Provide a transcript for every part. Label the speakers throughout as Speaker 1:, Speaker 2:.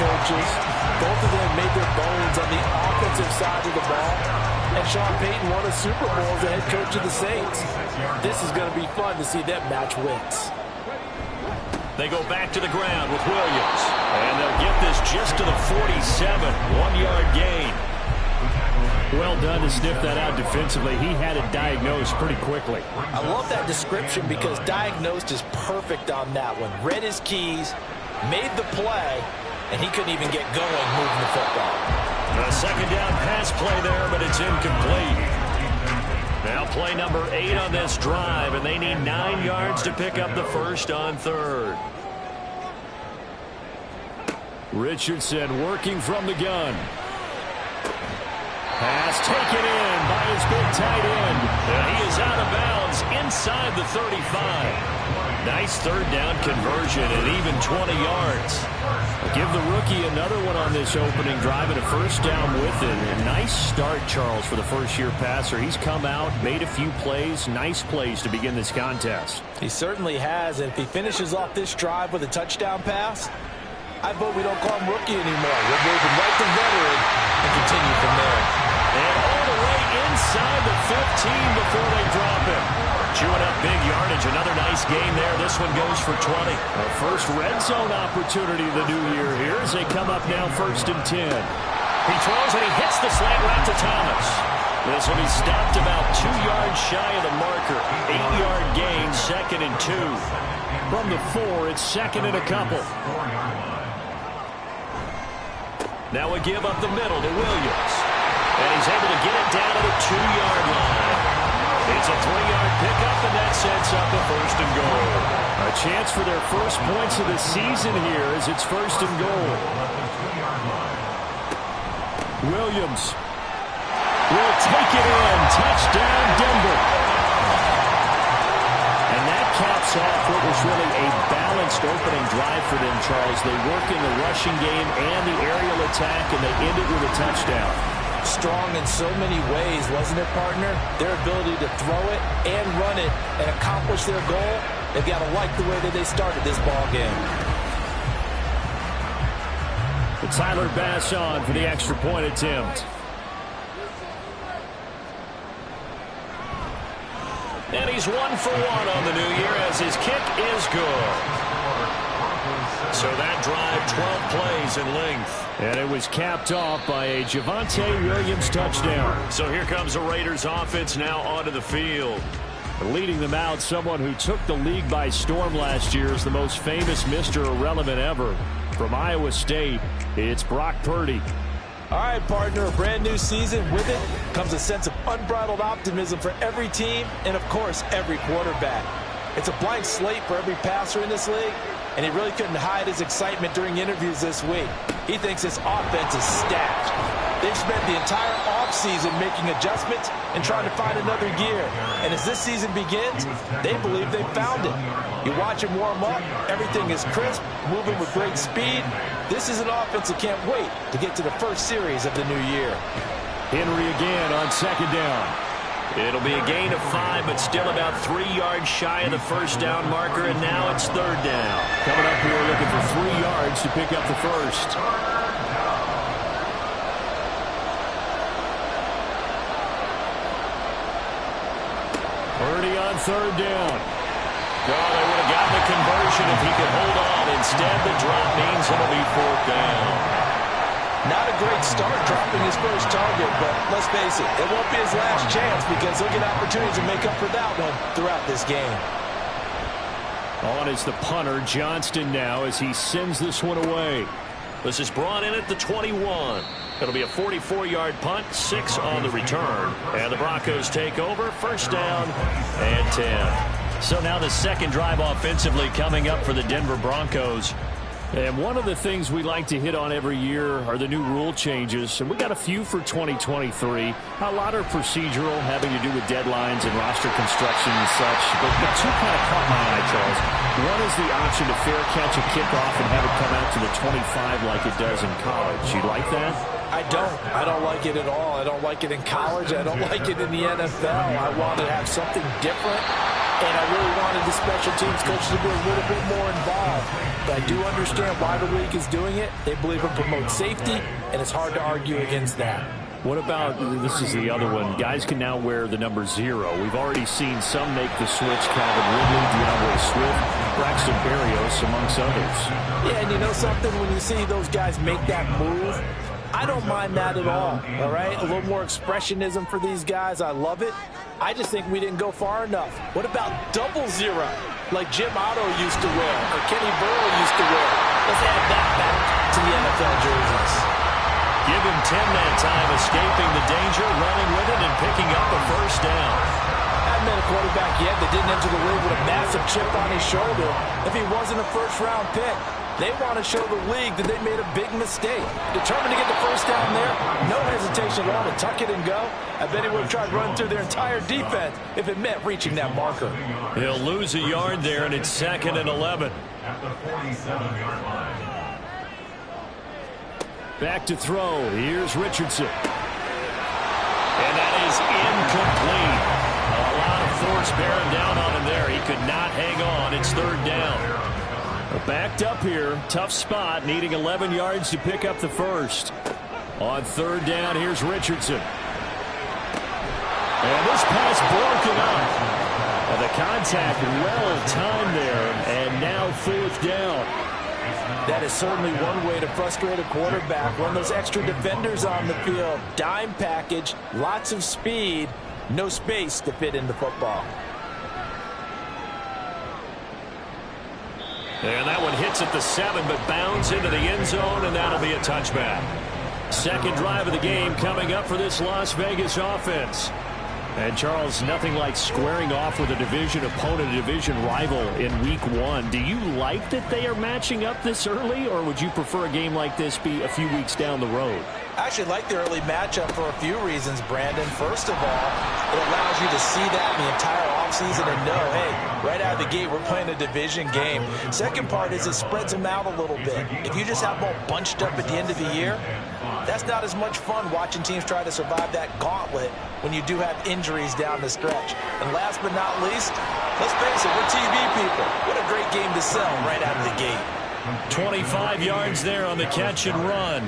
Speaker 1: coaches. Both of them made their bones on the offensive side of the ball. And Sean Payton won a Super Bowl as the head coach of the Saints. This is going to be fun to see them match wits.
Speaker 2: They go back to the ground with Williams. And they'll get this just to the 47. 1-yard gain.
Speaker 3: Well done to sniff that out defensively. He had it diagnosed pretty quickly.
Speaker 1: I love that description because diagnosed is perfect on that one. Read his keys, made the play, and he couldn't even get going moving the football.
Speaker 2: A second down pass play there, but it's incomplete. Now play number 8 on this drive, and they need 9 yards to pick up the first on third.
Speaker 3: Richardson working from the gun. Pass taken in by his big tight end.
Speaker 2: He is out of bounds inside the 35. Nice third down conversion and even 20 yards.
Speaker 3: Give the rookie another one on this opening drive and a first down with it. A nice start, Charles, for the first-year passer. He's come out, made a few plays, nice plays to begin this contest.
Speaker 1: He certainly has, and if he finishes off this drive with a touchdown pass, I vote we don't call him rookie anymore. We'll move him right to veteran and continue from there.
Speaker 2: And all the way inside the 15 before they drop him. Chewing up big yardage. Another nice gain there. This one goes for 20.
Speaker 3: Our first red zone opportunity of the new year here as they come up now 1st and 10.
Speaker 2: He throws and he hits the slant route to Thomas. This will be stopped about 2 yards shy of the marker. 8-yard gain, 2nd and 2.
Speaker 3: From the 4, it's 2nd and a couple.
Speaker 2: Now we give up the middle to Williams. And he's able to get it down to the 2-yard line. It's a 3-yard pickup, and that sets up a 1st and goal.
Speaker 3: A chance for their first points of the season here as it's 1st and goal. Williams will take it in. Touchdown, Denver. And that caps off what was really a balanced opening drive for them, Charles. They work in the rushing game and the aerial attack, and they end it with a touchdown.
Speaker 1: Strong in so many ways, wasn't it, partner? Their ability to throw it and run it and accomplish their goal, they've got to like the way that they started this ball game.
Speaker 3: Tyler Bass on for the extra point attempt.
Speaker 2: And he's 1 for 1 on the new year as his kick is good. So that drive, 12 plays in length.
Speaker 3: And it was capped off by a Javonte Williams touchdown.
Speaker 2: So here comes the Raiders offense now onto the field.
Speaker 3: Leading them out, someone who took the league by storm last year is the most famous Mr. Irrelevant ever. From Iowa State, it's Brock Purdy.
Speaker 1: All right, partner, a brand new season. With it comes a sense of unbridled optimism for every team and, of course, every quarterback. It's a blank slate for every passer in this league, and he really couldn't hide his excitement during interviews this week. He thinks his offense is stacked. They've spent the entire offseason making adjustments and trying to find another gear. And as this season begins, they believe they've found it. You watch him warm up, everything is crisp, moving with great speed. This is an offense that can't wait to get to the first series of the new year.
Speaker 3: Henry again on 2nd down.
Speaker 2: It'll be a gain of 5, but still about 3 yards shy of the first down marker, and now it's 3rd down.
Speaker 3: Coming up here looking for 3 yards to pick up the first. Purdy on 3rd down.
Speaker 2: Oh, they would have gotten the conversion if he could hold on. Instead, the drop means it'll be 4th down.
Speaker 1: Not a great start dropping his first target, but let's face it, it won't be his last chance because he'll get opportunities to make up for that one throughout this game.
Speaker 3: On is the punter, Johnston, now as he sends this one away.
Speaker 2: This is brought in at the 21. It'll be a 44-yard punt, 6 on the return. And the Broncos take over, 1st down and 10. So now the second drive offensively coming up for the Denver Broncos.
Speaker 3: And one of the things we like to hit on every year are the new rule changes. And we got a few for 2023. A lot are procedural, having to do with deadlines and roster construction and such. But the two kind of caught my eye, Charles. One is the option to fair catch a kickoff and have it come out to the 25 like it does in college. You like that?
Speaker 1: I don't like it at all. I don't like it in college. I don't like it in the NFL. I want to have something different, and I really wanted the special teams coaches to be a little bit more involved. But I do understand why the league is doing it. They believe it promotes safety, and it's hard to argue against that.
Speaker 3: What about, this is the other one, guys can now wear the number 0. We've already seen some make the switch, Calvin Ridley, DeAndre Swift, Braxton Berrios, amongst others.
Speaker 1: Yeah, and you know something, when you see those guys make that move, I don't mind that at all right? A little more expressionism for these guys. I love it. I just think we didn't go far enough. What about double 0, like Jim Otto used to wear, or Kenny Burrow used to wear? Let's add that back to the NFL jerseys.
Speaker 2: Give him 10 that time, escaping the danger, running with it, and picking up a first down.
Speaker 1: Haven't been a quarterback yet that didn't enter the league with a massive chip on his shoulder if he wasn't a first-round pick. They want to show the league that they made a big mistake. Determined to get the first down there, no hesitation at all to tuck it and go. I bet he would have tried running through their entire defense if it meant reaching that marker.
Speaker 2: He'll lose a yard there, and it's 2nd and 11.
Speaker 4: At the 47-yard line.
Speaker 3: Back to throw. Here's Richardson.
Speaker 2: And that is incomplete. A lot of force bearing down on him there. He could not hang on. It's 3rd down.
Speaker 3: Backed up here. Tough spot. Needing 11 yards to pick up the first. On 3rd down, here's Richardson. And this pass broken up. And the contact well timed there. And now 4th down.
Speaker 1: That is certainly one way to frustrate a quarterback. Run those extra defenders on the field. Dime package, lots of speed, no space to fit into football.
Speaker 2: And that one hits at the 7, but bounds into the end zone, and that'll be a touchback. Second drive of the game coming up for this Las Vegas offense. And, Charles, nothing like squaring off with a division opponent, a division rival in Week 1. Do you like that they are matching up this early, or would you prefer a game like this be a few weeks down the road?
Speaker 1: I actually like the early matchup for a few reasons, Brandon. First of all, it allows you to see that the entire offseason and know, hey, right out of the gate, we're playing a division game. Second part is it spreads them out a little bit. If you just have them all bunched up at the end of the year, that's not as much fun watching teams try to survive that gauntlet when you do have injuries down the stretch. And last but not least, let's face it, we're TV people. What a great game to sell right out of the gate.
Speaker 2: 25 yards there on the catch and run.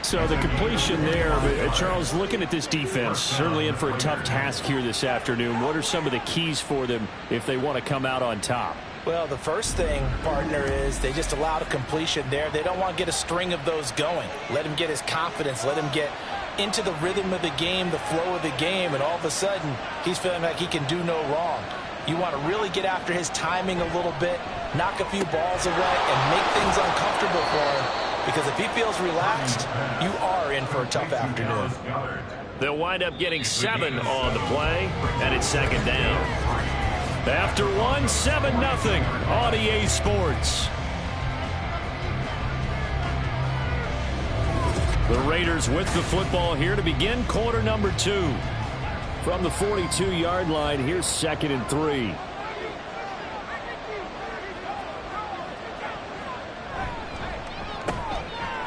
Speaker 3: So the completion there, Charles, looking at this defense, certainly in for a tough task here this afternoon. What are some of the keys for them if they want to come out on top?
Speaker 1: Well, the first thing, partner, is they just allowed a completion there. They don't want to get a string of those going. Let him get his confidence. Let him get into the rhythm of the game, the flow of the game, and all of a sudden, he's feeling like he can do no wrong. You want to really get after his timing a little bit, knock a few balls away, and make things uncomfortable for him. Because if he feels relaxed, you are in for a tough afternoon.
Speaker 2: They'll wind up getting 7 on the play, and it's 2nd down. After 1, 7-0 on EA Sports. The Raiders with the football here to begin quarter number 2.
Speaker 3: From the 42-yard line, here's 2nd and 3.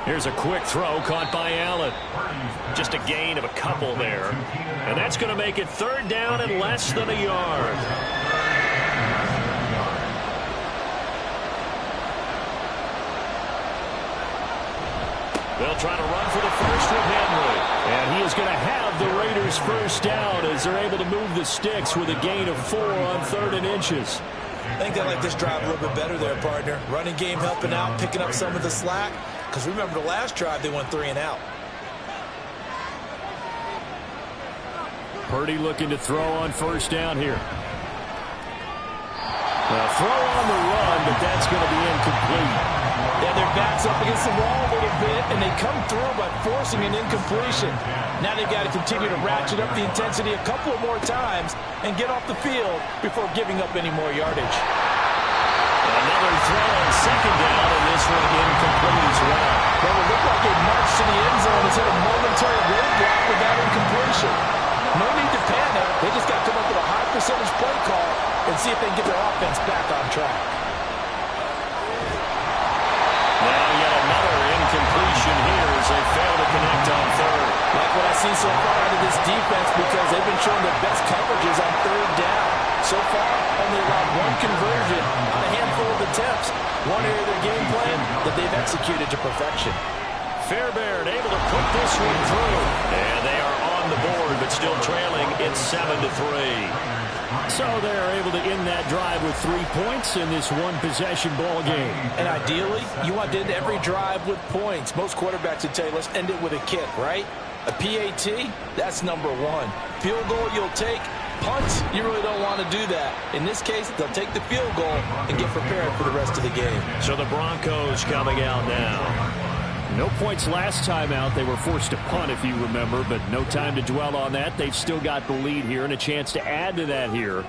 Speaker 2: Here's a quick throw caught by Allen. Just a gain of a couple there. And that's going to make it 3rd down and less than a yard. They'll try to run for the first with Henry.
Speaker 3: And he is going to have the Raiders first down as they're able to move the sticks with a gain of 4 on 3rd and inches.
Speaker 1: I think they like this drive a little bit better there, partner. Running game helping out, picking up some of the slack. Because remember the last drive, they went 3 and out.
Speaker 3: Purdy looking to throw on first down here. Well, throw on the run, but that's going to be incomplete.
Speaker 1: Yeah, their back's up against the wall a little bit, and they come through by forcing an incompletion. Now they've got to continue to ratchet up the intensity a couple of more times and get off the field before giving up any more yardage.
Speaker 2: Another throw on 2nd down, and this one incomplete as well.
Speaker 1: Well, it looked like they marched to the end zone and hit a momentary roadblock with that incompletion. No need to panic. They just got to come up with a high percentage play call and see if they can get their offense back on track.
Speaker 2: Now yet another incompletion here as they fail to connect on
Speaker 1: so far out of this defense because they've been showing their best coverages on third down. So far, only allowed one conversion on a handful of attempts. One area of their game plan that they've executed to perfection.
Speaker 2: Fairbairn able to put this one through. And they are on the board, but still trailing. It's 7-3.
Speaker 3: So they're able to end that drive with 3 points in this one-possession ball game.
Speaker 1: And ideally, you want to end every drive with points. Most quarterbacks would tell you, let's end it with a kick, right? A PAT, that's number one. Field goal you'll take. Punts, you really don't want to do that. In this case, they'll take the field goal and get prepared for the rest of the game.
Speaker 2: So the Broncos coming out now.
Speaker 3: No points last time out. They were forced to punt, if you remember, but no time to dwell on that. They've still got the lead here and a chance to add to that here.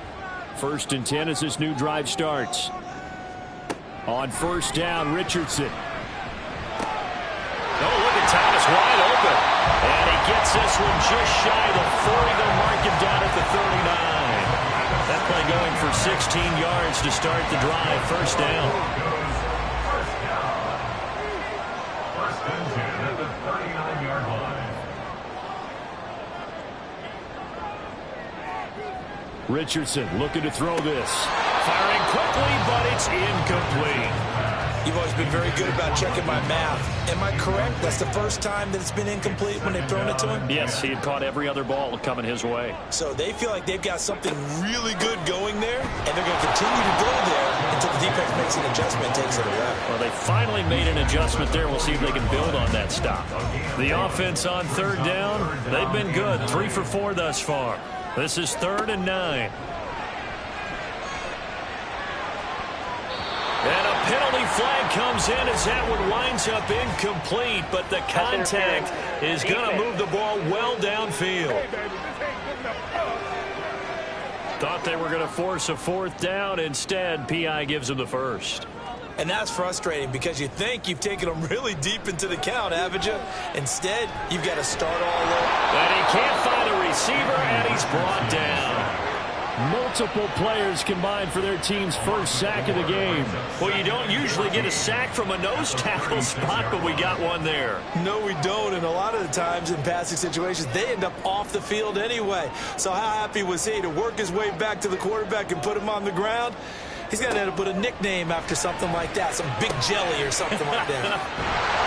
Speaker 3: 1st and 10 as this new drive starts. On 1st down, Richardson.
Speaker 2: Oh, look at Thomas wide open. And he gets this one just shy of the 40. They'll mark him down at the 39. That play going for 16 yards to start the drive. 1st down.
Speaker 4: First and 10 at the 39-yard line.
Speaker 3: Richardson looking to throw this.
Speaker 2: Firing quickly, but it's incomplete.
Speaker 1: You've always been very good about checking my math. Am I correct? That's the first time that it's been incomplete when they've thrown it to him?
Speaker 2: Yes, he had caught every other ball coming his way.
Speaker 1: So they feel like they've got something really good going there, and they're going to continue to go there until the defense makes an adjustment and takes it away.
Speaker 2: Well, they finally made an adjustment there. We'll see if they can build on that stop. The offense on 3rd down, they've been good. 3 for 4 thus far. This is 3rd and 9. And a penalty flag comes in as that one winds up incomplete, but the contact is going to move the ball well downfield. Thought they were going to force a 4th down. Instead, P.I. gives them the 1st.
Speaker 1: And that's frustrating because you think you've taken them really deep into the count, haven't you? Instead, you've got to start all over.
Speaker 2: And he can't find a receiver, and he's brought down.
Speaker 3: Multiple players combined for their team's 1st sack of the game.
Speaker 2: Well, you don't usually get a sack from a nose tackle spot, but we got one there.
Speaker 1: No, we don't, and a lot of the times in passing situations, they end up off the field anyway. So how happy was he to work his way back to the quarterback and put him on the ground? He's got to end up with a nickname after something like that, some big jelly or something like that.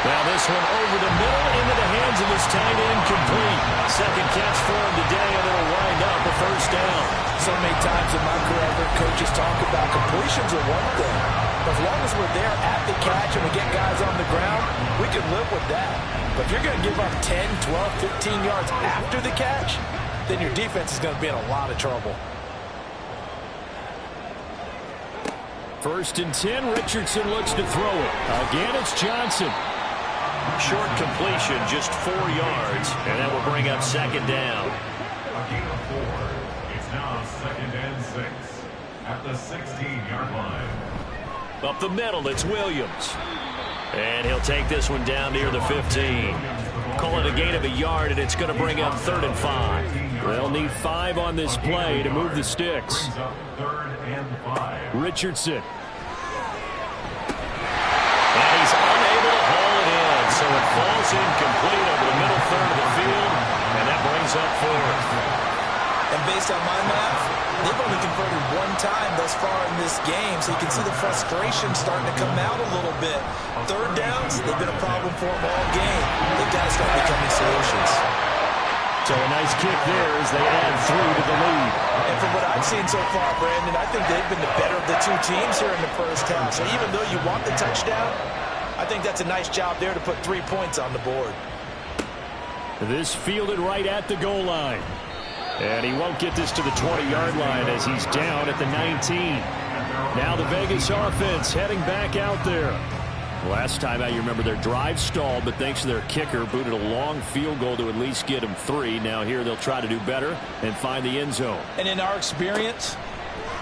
Speaker 2: Now this one over the middle into the hands of his tight end, complete. 2nd catch for him today, and it'll wind up a 1st down.
Speaker 1: So many times in my career, I've heard coaches talk about completions are one thing. But as long as we're there at the catch and we get guys on the ground, we can live with that. But if you're going to give up 10, 12, 15 yards after the catch, then your defense is going to be in a lot of trouble.
Speaker 3: 1st and 10, Richardson looks to throw it. Again, it's Johnson.
Speaker 2: Short completion, just 4 yards, and that will bring up 2nd down.
Speaker 4: A gain of 4. It's now 2nd and 6 at the 16-yard line.
Speaker 2: Up the middle, it's Williams. And he'll take this one down near the 15. Call it a gain of a yard, and it's going to bring up 3rd and 5.
Speaker 3: They'll need 5 on this play to move the sticks.
Speaker 4: 3rd and 5.
Speaker 3: Richardson.
Speaker 2: And he's unable to haul it in, so it falls incomplete over the middle 3rd of the field, and that brings up 4th.
Speaker 1: And based on my math, they've only converted 1 time thus far in this game, so you can see the frustration starting to come out a little bit. 3rd downs, they've been a problem for them all game. They've got to start becoming solutions.
Speaker 3: So a nice kick there as they add 3 to the lead.
Speaker 1: And from what I've seen so far, Brandon, I think they've been the better of the 2 teams here in the 1st half. So even though you want the touchdown, I think that's a nice job there to put 3 points on the board.
Speaker 3: This fielded right at the goal line. And he won't get this to the 20-yard line as he's down at the 19. Now the Vegas offense heading back out there. Last time out, you remember their drive stalled, but thanks to their kicker, booted a long field goal to at least get them 3. Now here they'll try to do better and find the end zone.
Speaker 1: And in our experience,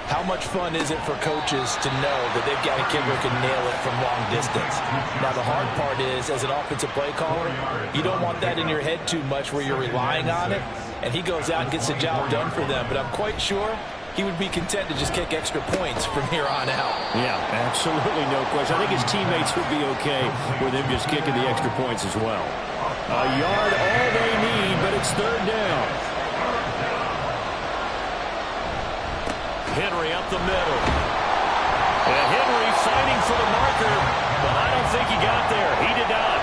Speaker 1: how much fun is it for coaches to know that they've got a kicker who can nail it from long distance? Now the hard part is, as an offensive play caller, you don't want that in your head too much where you're relying on it, and he goes out and gets the job done for them. But I'm quite sure he would be content to just kick extra points from here on out.
Speaker 3: Yeah, absolutely no question. I think his teammates would be okay with him just kicking the extra points as well. A yard all they need, but it's third down.
Speaker 2: Henry up the middle. And Henry fighting for the marker, but I don't think he got there. He did not.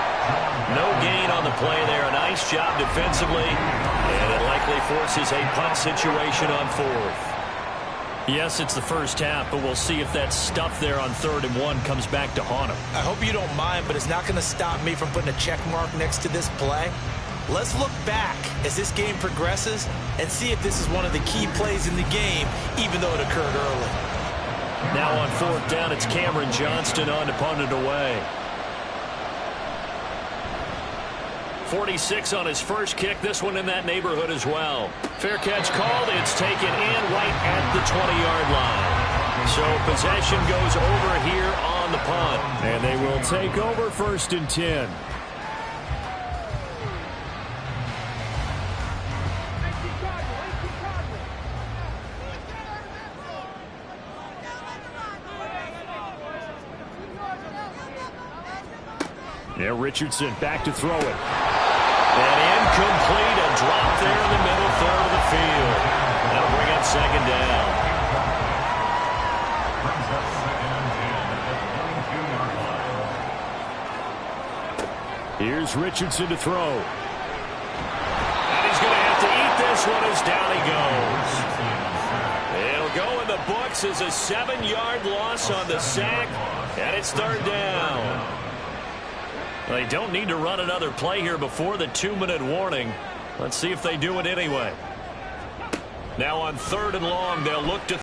Speaker 2: No gain on the play there. A nice job defensively, and it likely forces a punt situation on fourth.
Speaker 3: Yes, it's the first half, but we'll see if that stuff there on 3rd and 1 comes back to haunt him.
Speaker 1: I hope you don't mind, but it's not going to stop me from putting a check mark next to this play. Let's look back as this game progresses and see if this is one of the key plays in the game, even though it occurred early.
Speaker 2: Now on 4th down, it's Cameron Johnston on to punt it away. 46 on his first kick. This one in that neighborhood as well. Fair catch called. It's taken in right at the 20-yard line. So possession goes over here on the punt.
Speaker 3: And they will take over 1st and 10. Now Richardson back to throw it.
Speaker 2: And incomplete, a drop there in the middle third of the field. That'll bring up 2nd down.
Speaker 4: Brings up 2nd and 10 at the 22-yard line.
Speaker 3: Here's Richardson to throw.
Speaker 2: And he's going to have to eat this one as down he goes. It'll go in the books as a 7-yard loss on the sack, and it's 3rd down. They don't need to run another play here before the 2-minute warning. Let's see if they do it anyway. Now on 3rd and long, they'll look to